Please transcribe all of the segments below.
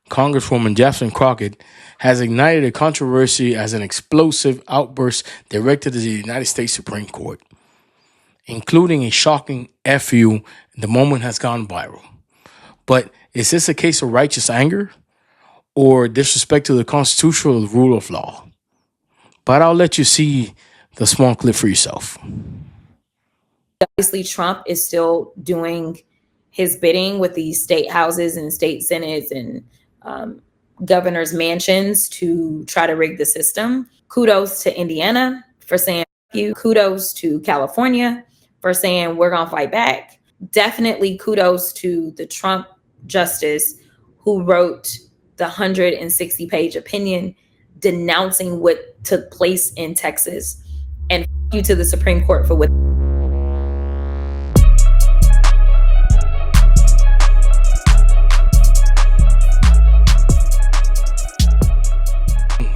Congresswoman Jasmine Crockett, has ignited a controversy as an explosive outburst directed at the United States Supreme Court, including a shocking FU. The moment has gone viral. But is this a case of righteous anger or disrespect to the constitutional rule of law? But I'll let you see the small clip for yourself. Obviously, Trump is still doing his bidding with these state houses and state senates and governors' mansions to try to rig the system. Kudos to Indiana for saying you. Kudos to California for saying we're going to fight back. Definitely kudos to the Trump justice who wrote the 160-page opinion denouncing what took place in Texas. And you to the Supreme Court for what.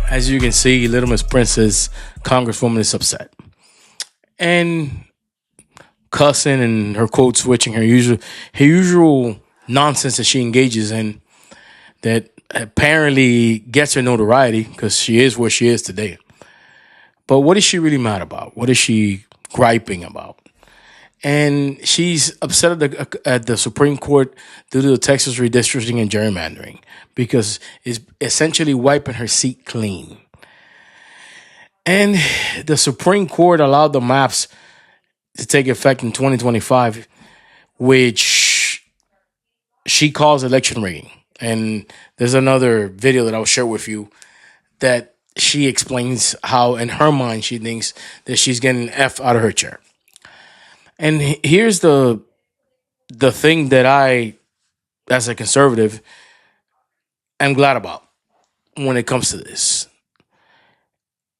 As you can see, Little Miss Princess, Congresswoman, is upset. And cussing and her quote switching, her usual nonsense that she engages in that apparently gets her notoriety because she is where she is today. But what is she really mad about? What is she griping about? And she's upset at the Supreme Court due to the Texas redistricting and gerrymandering because it's essentially wiping her seat clean. And the Supreme Court allowed the maps to take effect in 2025, which she calls election rigging. And there's another video that I'll share with you that she explains how, in her mind, she thinks that she's getting an F out of her chair. And here's the thing that I, as a conservative, am glad about when it comes to this.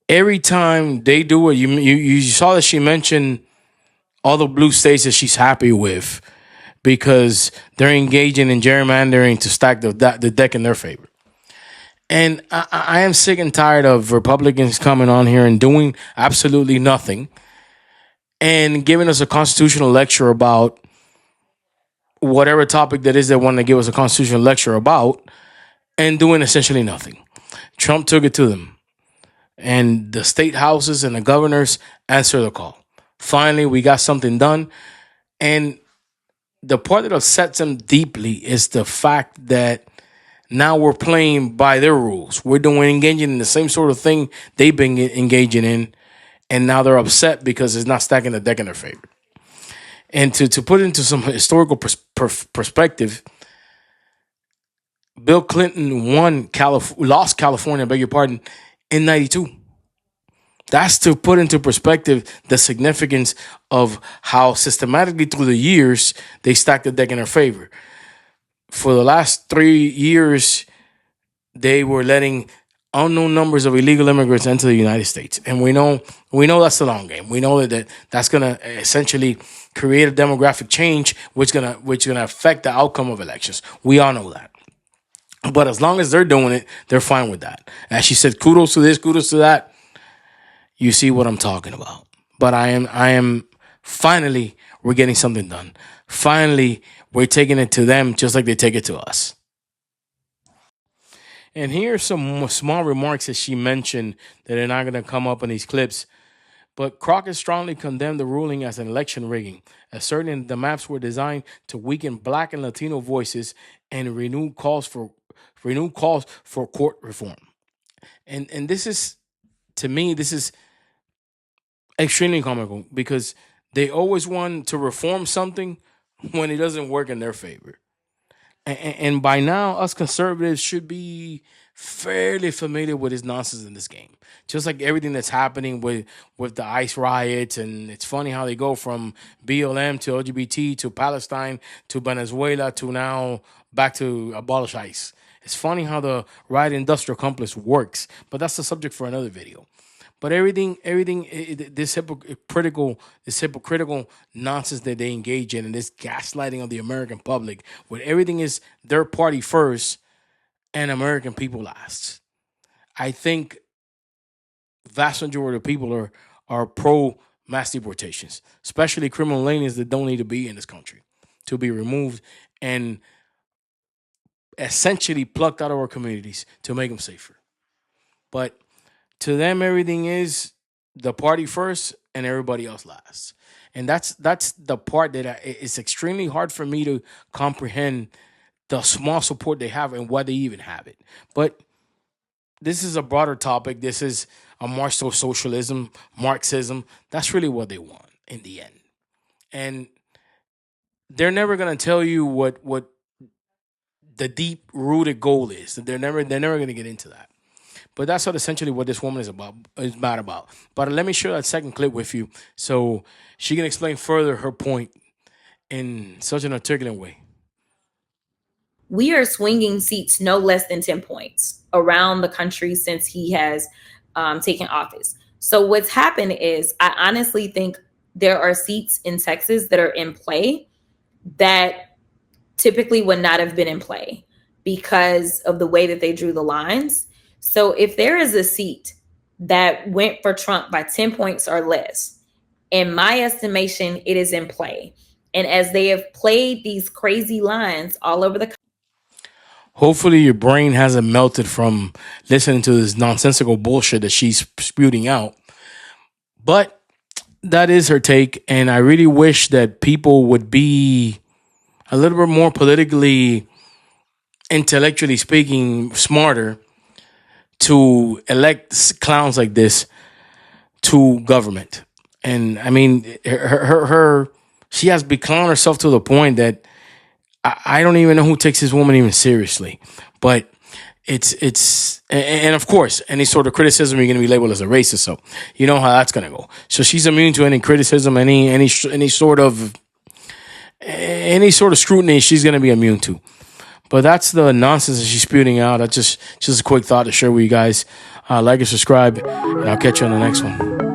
Every time they do it, you saw that she mentioned all the blue states that she's happy with because they're engaging in gerrymandering to stack the deck in their favor. And I am sick and tired of Republicans coming on here and doing absolutely nothing and giving us a constitutional lecture about whatever topic that is they want to give us a constitutional lecture about and doing essentially nothing. Trump took it to them. And the state houses and the governors answered the call. Finally, we got something done. And the part that upsets them deeply is the fact that now we're playing by their rules. We're engaging in the same sort of thing they've been engaging in. And now they're upset because it's not stacking the deck in their favor. And to put it into some historical perspective, Bill Clinton lost California, beg your pardon, in 92. That's to put into perspective the significance of how systematically through the years they stacked the deck in their favor. For the last 3 years, they were letting unknown numbers of illegal immigrants enter the United States. And we know that's the long game. We know that's going to essentially create a demographic change which going to affect the outcome of elections. We all know that. But as long as they're doing it, they're fine with that. As she said, kudos to this, kudos to that. You see what I'm talking about. But I am finally, we're getting something done. Finally, we're taking it to them just like they take it to us. And here are some small remarks that she mentioned that are not going to come up in these clips. But Crockett strongly condemned the ruling as an election rigging, asserting the maps were designed to weaken Black and Latino voices and renew calls for court reform. And this is, to me, this is extremely comical because they always want to reform something when it doesn't work in their favor. And by now, us conservatives should be fairly familiar with this nonsense in this game. Just like everything that's happening with the ICE riots. And it's funny how they go from BLM to LGBT to Palestine to Venezuela to now back to abolish ICE. It's funny how the riot industrial complex works. But that's the subject for another video. But everything, this hypocritical nonsense that they engage in and this gaslighting of the American public, where everything is their party first and American people last. I think vast majority of people are pro mass deportations, especially criminal aliens that don't need to be in this country, to be removed and essentially plucked out of our communities to make them safer. But to them, everything is the party first and everybody else last. And that's the part that it's extremely hard for me to comprehend the small support they have and why they even have it. But this is a broader topic. This is a march to socialism, Marxism. That's really what they want in the end. And they're never gonna tell you what the deep rooted goal is. They're never gonna get into that. But that's essentially what this woman is mad about. But let me share that second clip with you so she can explain further her point in such an articulate way. We are swinging seats no less than 10 points around the country since he has taken office. So what's happened is I honestly think there are seats in Texas that are in play that typically would not have been in play because of the way that they drew the lines. So if there is a seat that went for Trump by 10 points or less, in my estimation, it is in play. And as they have played these crazy lines all over the country. Hopefully your brain hasn't melted from listening to this nonsensical bullshit that she's spewing out. But that is her take. And I really wish that people would be a little bit more politically, intellectually speaking, smarter to elect clowns like this to government. And I mean, she has beclowned herself to the point that I don't even know who takes this woman even seriously. But and of course, any sort of criticism, you're going to be labeled as a racist. So you know how that's going to go. So she's immune to any criticism, any sort of scrutiny. She's going to be immune to. But that's the nonsense that she's spewing out. That's just a quick thought to share with you guys. Like and subscribe, and I'll catch you on the next one.